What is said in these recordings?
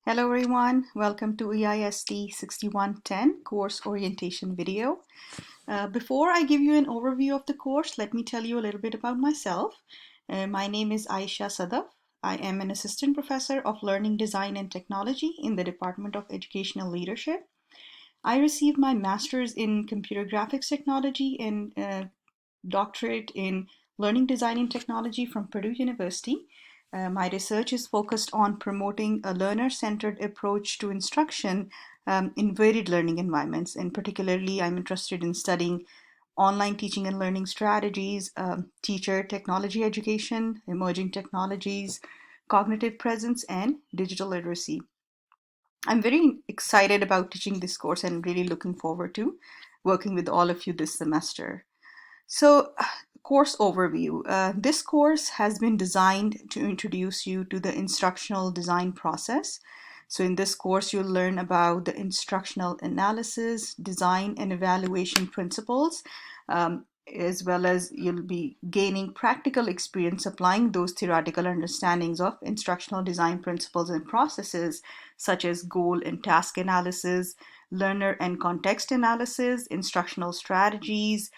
Hello everyone, welcome to EIST 6110 course orientation video. Before I give you an overview of the course, let me tell you a little bit about myself. My name is Aisha Sadaf. I am an assistant professor of learning design and technology in the Department of Educational Leadership. I received my master's in computer graphics technology and doctorate in learning design and technology from Purdue University. My research is focused on promoting a learner-centered approach to instruction in varied learning environments. And particularly, I'm interested in studying online teaching and learning strategies, teacher technology education, emerging technologies, cognitive presence, and digital literacy. I'm very excited about teaching this course and really looking forward to working with all of you this semester. So, course overview. This course has been designed to introduce you to the instructional design process. So in this course, you'll learn about the instructional analysis, design, and evaluation principles, as well as you'll be gaining practical experience applying those theoretical understandings of instructional design principles and processes, such as goal and task analysis, learner and context analysis, instructional strategies,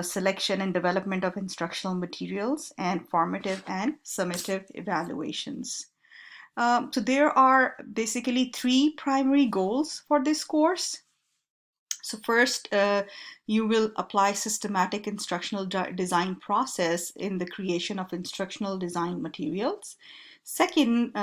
selection and development of instructional materials, and formative and summative evaluations. So there are basically three primary goals for this course. So first, you will apply systematic instructional design process in the creation of instructional design materials. Second,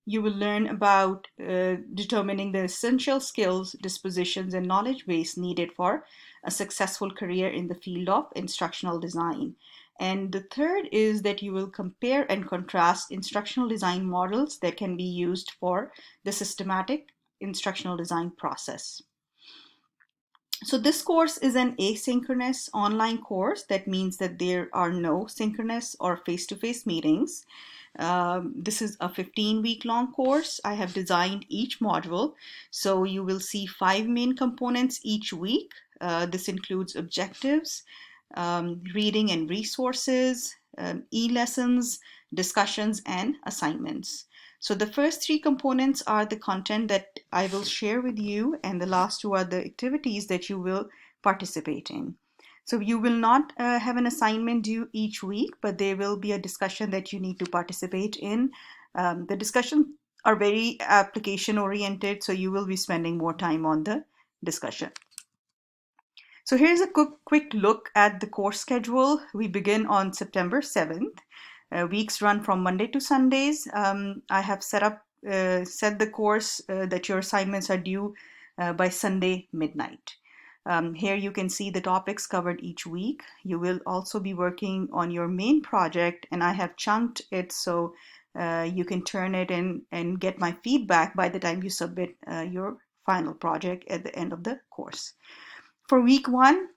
you will learn about determining the essential skills, dispositions, and knowledge base needed for a successful career in the field of instructional design. And the third is that you will compare and contrast instructional design models that can be used for the systematic instructional design process. So this course is an asynchronous online course. That means that there are no synchronous or face-to-face meetings. This is a 15-week long course. I have designed each module. So you will see 5 main components each week. This includes objectives, reading and resources, e-lessons, discussions, and assignments. So the first 3 components are the content that I will share with you, and the last 2 are the activities that you will participate in. So you will not have an assignment due each week, but there will be a discussion that you need to participate in. The discussions are very application oriented, so you will be spending more time on the discussion. So here's a quick look at the course schedule. We begin on September 7th. Weeks run from Monday to Sundays. I have set the course that your assignments are due by Sunday midnight. Here you can see the topics covered each week. You will also be working on your main project, and I have chunked it so you can turn it in and get my feedback by the time you submit your final project at the end of the course. For week 1,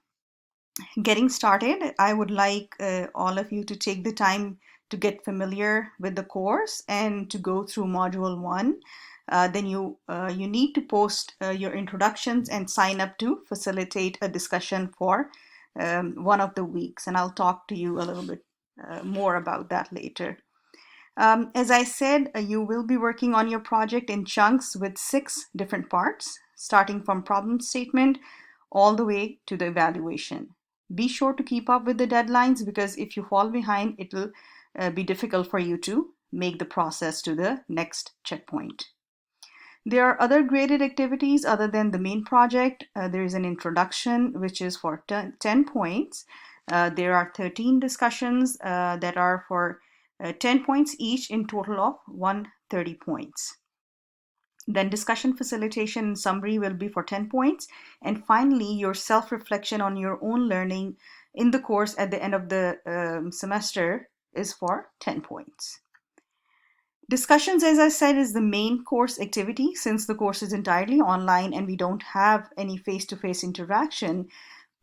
getting started, I would like all of you to take the time to get familiar with the course and to go through module 1. Then you need to post your introductions and sign up to facilitate a discussion for one of the weeks. And I'll talk to you a little bit more about that later. As I said, you will be working on your project in chunks with 6 different parts, starting from problem statement all the way to the evaluation. Be sure to keep up with the deadlines, because if you fall behind, it will be difficult for you to make the process to the next checkpoint. There are other graded activities other than the main project. There is an introduction, which is for 10 points. There are 13 discussions that are for 10 points each, in total of 130 points. Then discussion facilitation and summary will be for 10 points. And finally, your self-reflection on your own learning in the course at the end of the semester is for 10 points. Discussions, as I said, is the main course activity. Since the course is entirely online and we don't have any face-to-face interaction,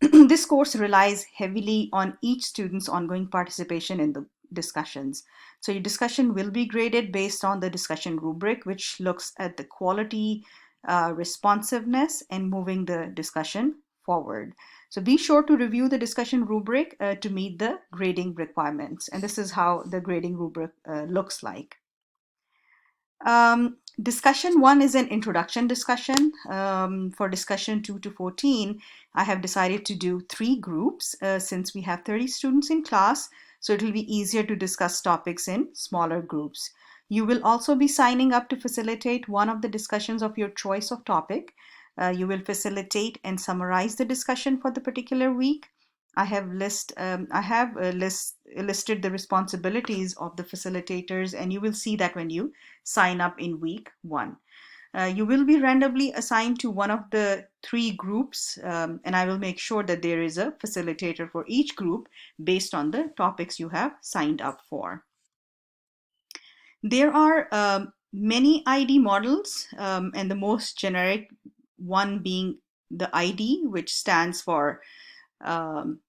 this course relies heavily on each student's ongoing participation in the discussions. So your discussion will be graded based on the discussion rubric, which looks at the quality, responsiveness, and moving the discussion forward. So be sure to review the discussion rubric to meet the grading requirements. And this is how the grading rubric looks like. Discussion 1 is an introduction discussion. For discussion 2 to 14, I have decided to do 3 groups since we have 30 students in class, so it will be easier to discuss topics in smaller groups. You will also be signing up to facilitate one of the discussions of your choice of topic. You will facilitate and summarize the discussion for the particular week. I have listed the responsibilities of the facilitators, and you will see that when you sign up in week 1. You will be randomly assigned to one of the 3 groups, and I will make sure that there is a facilitator for each group based on the topics you have signed up for. There are many ID models, and the most generic one being the ID, which stands for um,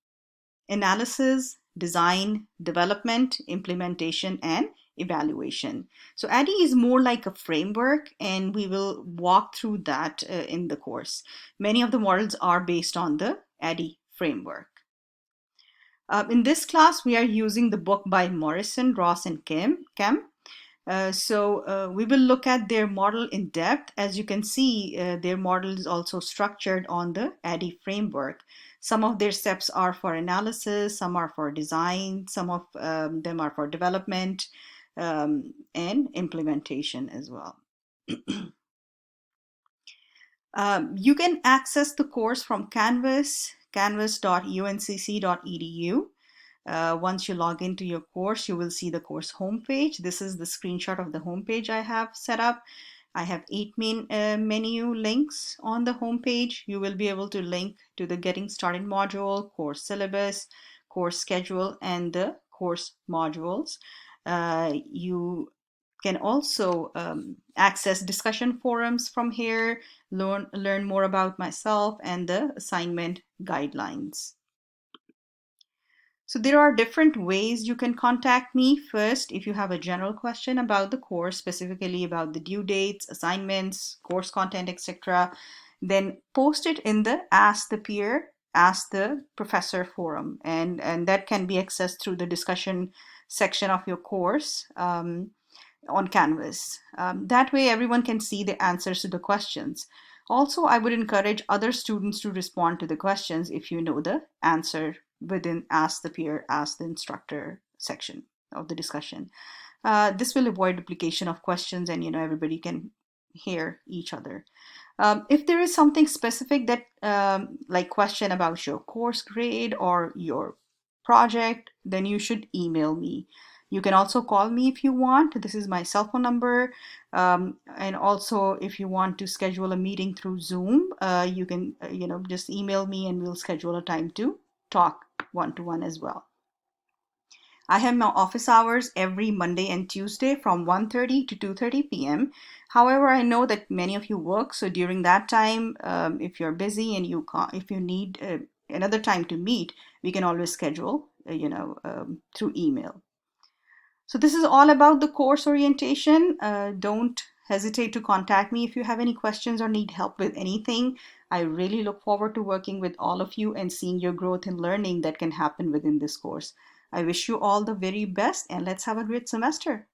analysis, design, development, implementation, and evaluation. So ADDIE is more like a framework, and we will walk through that in the course. Many of the models are based on the ADDIE framework. In this class, we are using the book by Morrison, Ross, and Kem. We will look at their model in depth. As you can see, their model is also structured on the ADDIE framework. Some of their steps are for analysis, some are for design, some of them are for development and implementation as well. You can access the course from Canvas, canvas.uncc.edu. Once you log into your course, you will see the course homepage. This is the screenshot of the homepage I have set up. I have 8 main menu links on the homepage. You will be able to link to the Getting Started module, course syllabus, course schedule, and the course modules. You can also access discussion forums from here, learn more about myself and the assignment guidelines. So there are different ways you can contact me. First, if you have a general question about the course, specifically about the due dates, assignments, course content, etc., then post it in the Ask the Peer, Ask the Professor forum, and that can be accessed through the discussion section of your course on Canvas. That way everyone can see the answers to the questions. Also, I would encourage other students to respond to the questions if you know the answer within Ask the Peer, Ask the Instructor section of the discussion. This will avoid duplication of questions, and everybody can hear each other. If there is something specific that like question about your course grade or your project, then you should email me. You can also call me if you want. This is my cell phone number. And also, if you want to schedule a meeting through Zoom, you can just email me and we'll schedule a time to talk one-to-one as well. I have my office hours every Monday and Tuesday from 1:30 to 2:30 p.m. However, I know that many of you work, so during that time, if you're busy and if you need another time to meet, we can always schedule, through email. So this is all about the course orientation. Don't hesitate to contact me if you have any questions or need help with anything. I really look forward to working with all of you and seeing your growth and learning that can happen within this course. I wish you all the very best, and let's have a great semester.